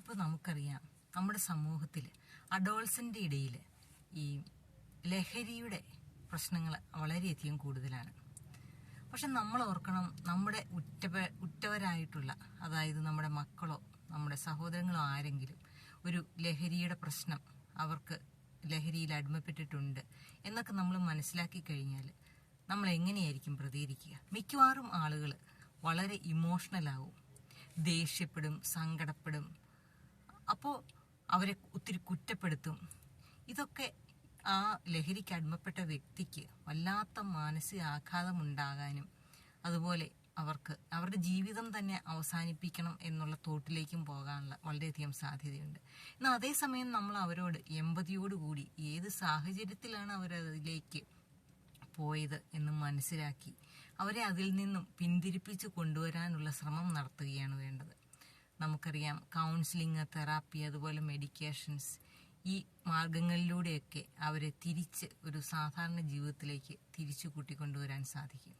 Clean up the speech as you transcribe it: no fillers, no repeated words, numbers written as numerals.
ഇപ്പോൾ നമുക്കറിയാം നമ്മുടെ സമൂഹത്തിൽ അഡോൾസൻ്റെ ഇടയിൽ ഈ ലഹരിയുടെ പ്രശ്നങ്ങൾ വളരെയധികം കൂടുതലാണ്. പക്ഷെ നമ്മൾ ഓർക്കണം, നമ്മുടെ ഉറ്റവരായിട്ടുള്ള, അതായത് നമ്മുടെ മക്കളോ നമ്മുടെ സഹോദരങ്ങളോ ആരെങ്കിലും ഒരു ലഹരിയുടെ പ്രശ്നം, അവർക്ക് ലഹരിയിൽ അടിമപ്പെട്ടിട്ടുണ്ട് എന്നൊക്കെ നമ്മൾ മനസ്സിലാക്കി കഴിഞ്ഞാൽ നമ്മൾ എങ്ങനെയായിരിക്കും പ്രതികരിക്കുക? മിക്കവാറും ആളുകൾ വളരെ ഇമോഷണലാവും, ദേഷ്യപ്പെടും, സങ്കടപ്പെടും, അപ്പോൾ അവരെ ഒത്തിരി കുറ്റപ്പെടുത്തും. ഇതൊക്കെ ആ ലഹരിക്ക് അടിമപ്പെട്ട വ്യക്തിക്ക് വല്ലാത്ത മാനസിക ആഘാതമുണ്ടാകാനും അതുപോലെ അവർക്ക് അവരുടെ ജീവിതം തന്നെ അവസാനിപ്പിക്കണം എന്നുള്ള തോട്ടിലേക്കും പോകാനുള്ള വളരെയധികം സാധ്യതയുണ്ട്. എന്നാൽ അതേസമയം നമ്മൾ അവരോട് എമ്പതിയോടുകൂടി ഏത് സാഹചര്യത്തിലാണ് അവരതിലേക്ക് പോയത് എന്ന് മനസ്സിലാക്കി അവരെ അതിൽ നിന്നും പിന്തിരിപ്പിച്ച് കൊണ്ടുവരാനുള്ള ശ്രമം നടത്തുകയാണ് വേണ്ടത്. നമുക്കറിയാം, കൗൺസിലിംഗ്, തെറാപ്പി, അതുപോലെ മെഡിക്കേഷൻസ്, ഈ മാർഗങ്ങളിലൂടെയൊക്കെ അവരെ തിരിച്ച് ഒരു സാധാരണ ജീവിതത്തിലേക്ക് തിരിച്ചു കൂട്ടിക്കൊണ്ടുവരാൻ സാധിക്കും.